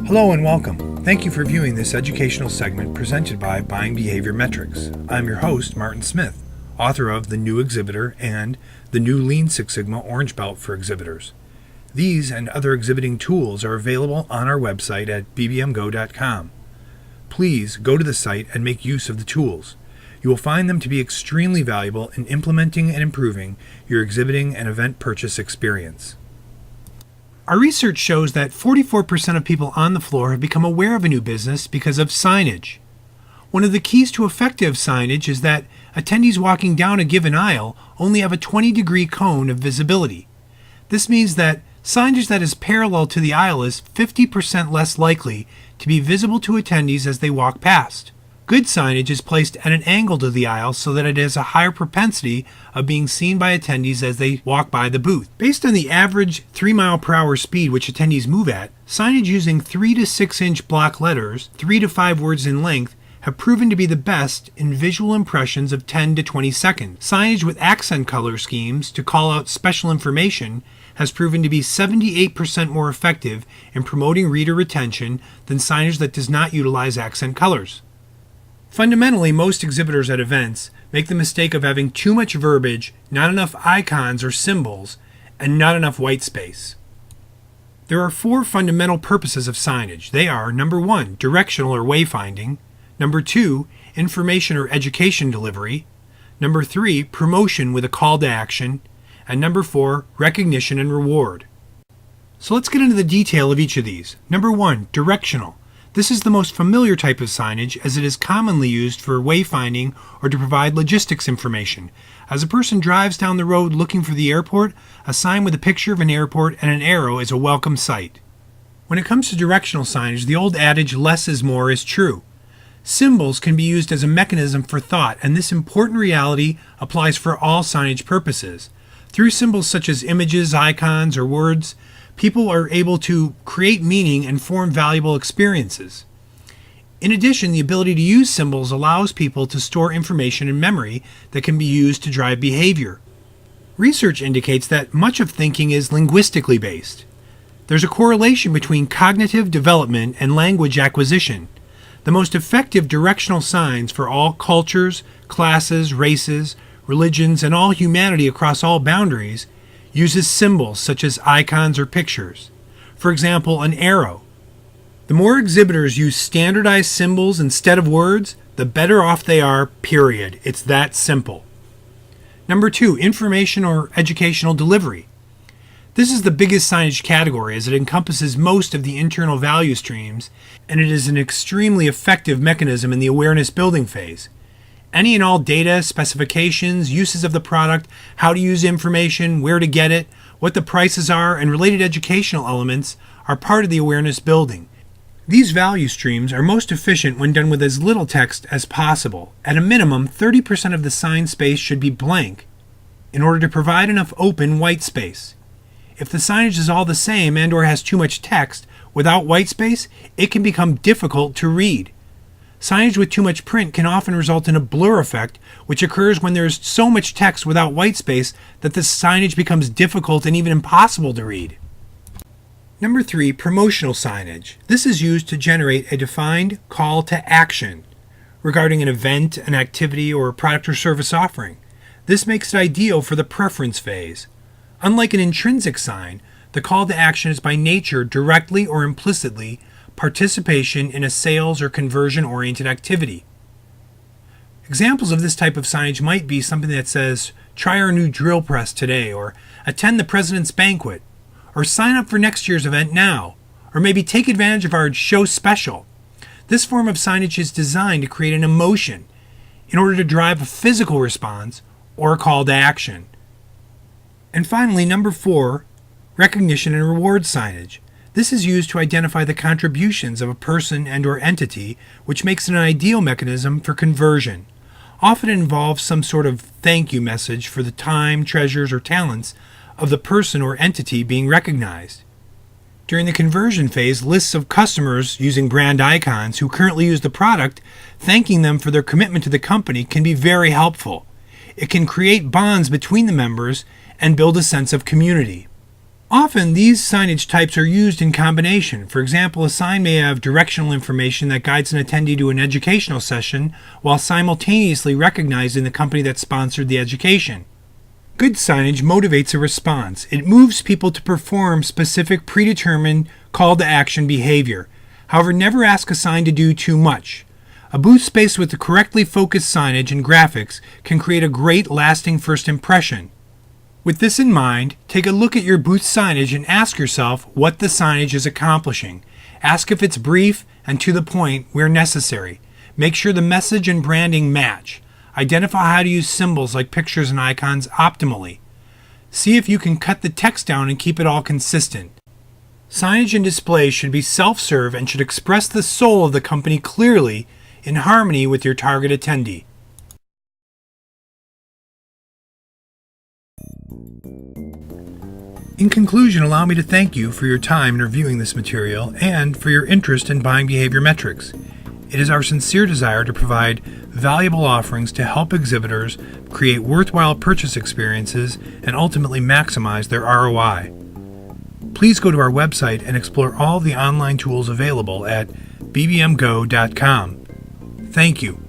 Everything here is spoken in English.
Hello and welcome. Thank you for viewing this educational segment presented by Buying Behavior Metrics. I'm your host, Martin Smith, author of The New Exhibitor and The New Lean Six Sigma Orange Belt for Exhibitors. These and other exhibiting tools are available on our website at bbmgo.com. Please go to the site and make use of the tools. You will find them to be extremely valuable in implementing and improving your exhibiting and event purchase experience. Our research shows that 44% of people on the floor have become aware of a new business because of signage. One of the keys to effective signage is that attendees walking down a given aisle only have a 20-degree cone of visibility. This means that signage that is parallel to the aisle is 50% less likely to be visible to attendees as they walk past. Good signage is placed at an angle to the aisle so that it has a higher propensity of being seen by attendees as they walk by the booth. Based on the average 3 mile/hour speed which attendees move at, signage using 3 to 6 inch block letters, 3 to 5 words in length, have proven to be the best in visual impressions of 10 to 20 seconds. Signage with accent color schemes to call out special information has proven to be 78% more effective in promoting reader retention than signage that does not utilize accent colors. Fundamentally, most exhibitors at events make the mistake of having too much verbiage, not enough icons or symbols, and not enough white space. There are 4 fundamental purposes of signage. They are, number 1, directional or wayfinding, number 2, information or education delivery, number 3, promotion with a call to action, and number 4, recognition and reward. So let's get into the detail of each of these. Number 1, directional. This is the most familiar type of signage as it is commonly used for wayfinding or to provide logistics information. As a person drives down the road looking for the airport, a sign with a picture of an airport and an arrow is a welcome sight. When it comes to directional signage, the old adage less is more is true. Symbols can be used as a mechanism for thought, and this important reality applies for all signage purposes. Through symbols such as images, icons, or words, people are able to create meaning and form valuable experiences. In addition, the ability to use symbols allows people to store information in memory that can be used to drive behavior. Research indicates that much of thinking is linguistically based. There's a correlation between cognitive development and language acquisition. The most effective directional signs for all cultures, classes, races, religions, and all humanity across all boundaries uses symbols such as icons or pictures. For example, an arrow. The more exhibitors use standardized symbols instead of words, the better off they are, period. It's that simple. Number 2, information or educational delivery. This is the biggest signage category as it encompasses most of the internal value streams, and it is an extremely effective mechanism in the awareness building phase. Any and all data, specifications, uses of the product, how to use information, where to get it, what the prices are, and related educational elements are part of the awareness building. These value streams are most efficient when done with as little text as possible. At a minimum, 30% of the sign space should be blank in order to provide enough open white space. If the signage is all the same and or has too much text without white space, it can become difficult to read. Signage with too much print can often result in a blur effect, which occurs when there is so much text without white space that the signage becomes difficult and even impossible to read. Number 3, promotional signage. This is used to generate a defined call to action regarding an event, an activity, or a product or service offering. This makes it ideal for the preference phase. Unlike an intrinsic sign, the call to action is by nature directly or implicitly participation in a sales or conversion-oriented activity. Examples of this type of signage might be something that says, "Try our new drill press today," or "Attend the President's Banquet," or "Sign up for next year's event now," or maybe "Take advantage of our show special." This form of signage is designed to create an emotion in order to drive a physical response or a call to action. And finally, number 4, recognition and reward signage. This is used to identify the contributions of a person and or entity, which makes it an ideal mechanism for conversion. Often it involves some sort of thank you message for the time, treasures, or talents of the person or entity being recognized. During the conversion phase, lists of customers using brand icons who currently use the product, thanking them for their commitment to the company, can be very helpful. It can create bonds between the members and build a sense of community. Often, these signage types are used in combination. For example, a sign may have directional information that guides an attendee to an educational session while simultaneously recognizing the company that sponsored the education. Good signage motivates a response. It moves people to perform specific predetermined call to action behavior. However, never ask a sign to do too much. A booth space with the correctly focused signage and graphics can create a great lasting first impression. With this in mind, take a look at your booth signage and ask yourself what the signage is accomplishing. Ask if it's brief and to the point where necessary. Make sure the message and branding match. Identify how to use symbols like pictures and icons optimally. See if you can cut the text down and keep it all consistent. Signage and displays should be self-serve and should express the soul of the company clearly in harmony with your target attendee. In conclusion, allow me to thank you for your time in reviewing this material and for your interest in buying behavior metrics. It is our sincere desire to provide valuable offerings to help exhibitors create worthwhile purchase experiences and ultimately maximize their ROI. Please go to our website and explore all the online tools available at bbmgo.com. Thank you.